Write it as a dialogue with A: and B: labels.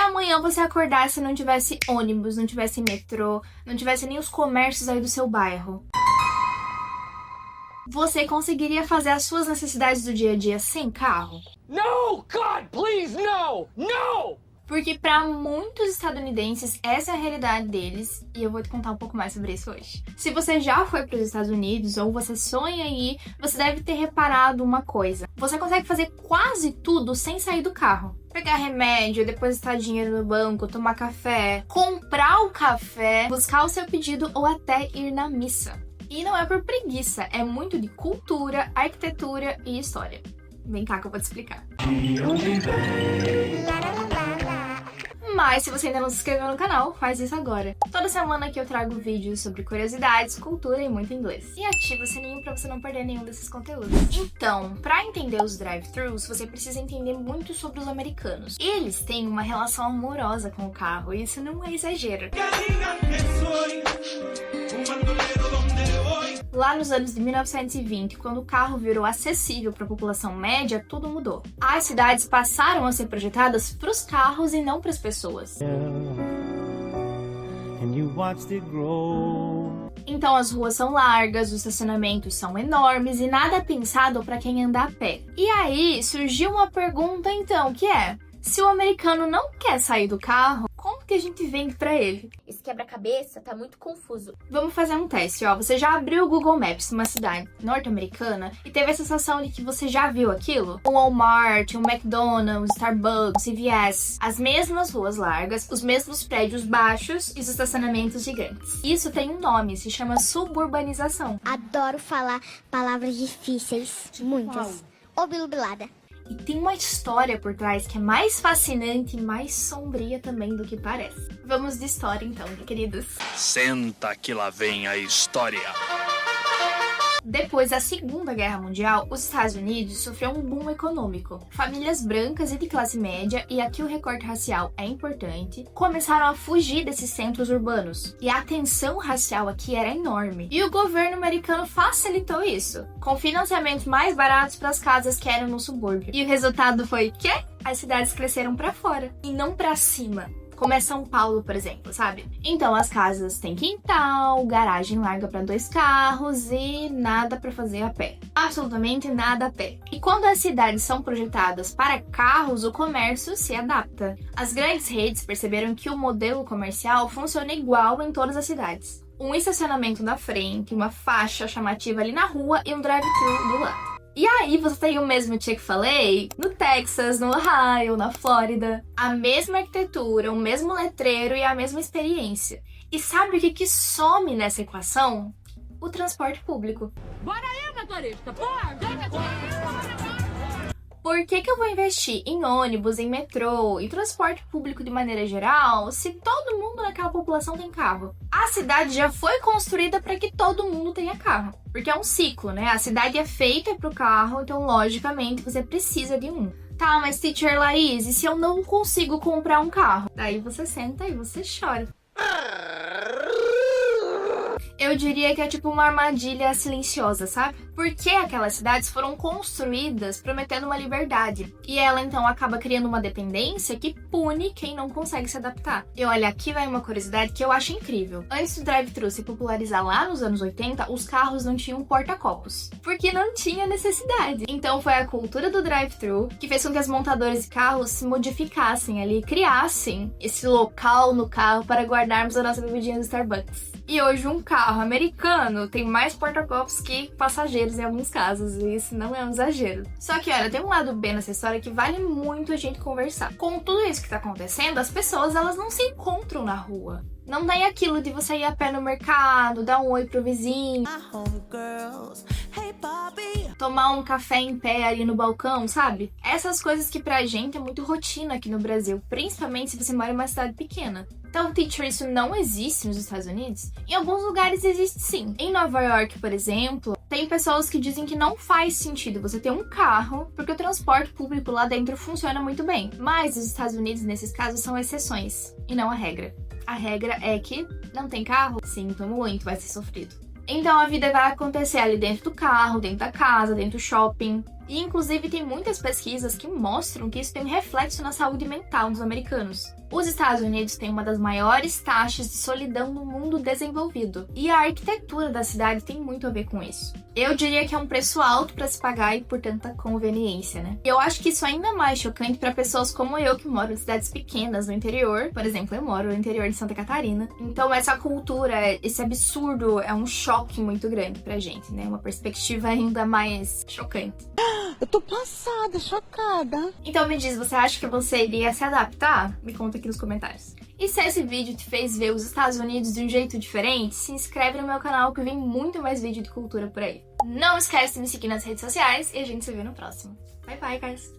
A: amanhã você acordasse e não tivesse ônibus, não tivesse metrô, não tivesse nem os comércios aí do seu bairro? Você conseguiria fazer as suas necessidades do dia a dia sem carro?
B: No, God, please, no! No!
A: Porque para muitos estadunidenses, essa é a realidade deles, e eu vou te contar um pouco mais sobre isso hoje. Se você já foi para os Estados Unidos ou você sonha em ir, você deve ter reparado uma coisa. Você consegue fazer quase tudo sem sair do carro. Pegar remédio, depositar dinheiro no banco, tomar café, comprar o café, buscar o seu pedido ou até ir na missa. E não é por preguiça, é muito de cultura, arquitetura e história. Vem cá que eu vou te explicar. Mas se você ainda não se inscreveu no canal, faz isso agora. Toda semana aqui eu trago vídeos sobre curiosidades, cultura e muito inglês. E ativa o sininho pra você não perder nenhum desses conteúdos. Então, pra entender os drive-thrus, você precisa entender muito sobre os americanos. Eles têm uma relação amorosa com o carro, e isso não é exagero. Lá nos anos de 1920, quando o carro virou acessível para a população média, tudo mudou. As cidades passaram a ser projetadas para os carros e não para as pessoas. Então as ruas são largas, os estacionamentos são enormes e nada é pensado para quem anda a pé. E aí surgiu uma pergunta então, que é: se o americano não quer sair do carro, como que a gente vende pra ele?
C: Esse quebra-cabeça tá muito confuso.
A: Vamos fazer um teste, ó. Você já abriu o Google Maps numa cidade norte-americana e teve a sensação de que você já viu aquilo? Um Walmart, um McDonald's, Starbucks, CVS. As mesmas ruas largas, os mesmos prédios baixos e os estacionamentos gigantes. Isso tem um nome, se chama suburbanização.
C: Adoro falar palavras difíceis. Muitas. Obilubilada.
A: E tem uma história por trás que é mais fascinante e mais sombria também do que parece. Vamos de história então, queridos.
D: Senta que lá vem a história.
A: Depois da Segunda Guerra Mundial, os Estados Unidos sofreu um boom econômico. Famílias brancas e de classe média, e aqui o recorte racial é importante, começaram a fugir desses centros urbanos. E a tensão racial aqui era enorme. E o governo americano facilitou isso, com financiamentos mais baratos para as casas que eram no subúrbio. E o resultado foi que as cidades cresceram para fora e não para cima. Como é São Paulo, por exemplo, sabe? Então as casas têm quintal, garagem larga para 2 carros e nada para fazer a pé. Absolutamente nada a pé. E quando as cidades são projetadas para carros, o comércio se adapta. As grandes redes perceberam que o modelo comercial funciona igual em todas as cidades. Um estacionamento na frente, uma faixa chamativa ali na rua e um drive-thru do lado. E aí você tem o mesmo Chick-fil-A no Texas, no Ohio, na Flórida. A mesma arquitetura, o mesmo letreiro e a mesma experiência. E sabe o que some nessa equação? O transporte público.
E: Bora aí, motorista! Bora!
A: Por que eu vou investir em ônibus, em metrô e transporte público de maneira geral se todo mundo naquela população tem carro? A cidade já foi construída para que todo mundo tenha carro. Porque é um ciclo, né? A cidade é feita para o carro, então logicamente você precisa de um. Tá, mas teacher Laís, e se eu não consigo comprar um carro? Daí você senta e você chora. Eu diria que é tipo uma armadilha silenciosa, sabe? Porque aquelas cidades foram construídas prometendo uma liberdade. E ela então acaba criando uma dependência que pune quem não consegue se adaptar. E olha, aqui vai uma curiosidade que eu acho incrível. Antes do drive-thru se popularizar lá nos anos 80, os carros não tinham porta-copos. Porque não tinha necessidade. Então foi a cultura do drive-thru que fez com que as montadoras de carros se modificassem ali, criassem esse local no carro para guardarmos a nossa bebidinha do Starbucks. E hoje um carro americano tem mais porta-copos que passageiros em alguns casos, e isso não é um exagero. Só que, olha, tem um lado B nessa história que vale muito a gente conversar. Com tudo isso que tá acontecendo, as pessoas, elas não se encontram na rua. Não tem aquilo de você ir a pé no mercado, dar um oi pro vizinho, tomar um café em pé ali no balcão, sabe? Essas coisas que pra gente é muito rotina aqui no Brasil, principalmente se você mora em uma cidade pequena. Então, teacher, isso não existe nos Estados Unidos? Em alguns lugares existe sim. Em Nova York, por exemplo, tem pessoas que dizem que não faz sentido você ter um carro, porque o transporte público lá dentro funciona muito bem. Mas os Estados Unidos, nesses casos, são exceções, e não a regra. A regra é que não tem carro? Sinto muito, vai ser sofrido. Então a vida vai acontecer ali dentro do carro, dentro da casa, dentro do shopping. E inclusive tem muitas pesquisas que mostram que isso tem um reflexo na saúde mental dos americanos. Os Estados Unidos têm uma das maiores taxas de solidão no mundo desenvolvido, e a arquitetura da cidade tem muito a ver com isso. Eu diria que é um preço alto para se pagar e por tanta conveniência, né? Eu acho que isso é ainda mais chocante para pessoas como eu, que moram em cidades pequenas no interior. Por exemplo, eu moro no interior de Santa Catarina. Então essa cultura, esse absurdo é um choque muito grande pra gente, né? Uma perspectiva ainda mais chocante.
F: Eu tô passada, chocada.
A: Então me diz, você acha que você iria se adaptar? Me conta aqui nos comentários. E se esse vídeo te fez ver os Estados Unidos de um jeito diferente, se inscreve no meu canal que vem muito mais vídeo de cultura por aí. Não esquece de me seguir nas redes sociais e a gente se vê no próximo. Bye bye, guys!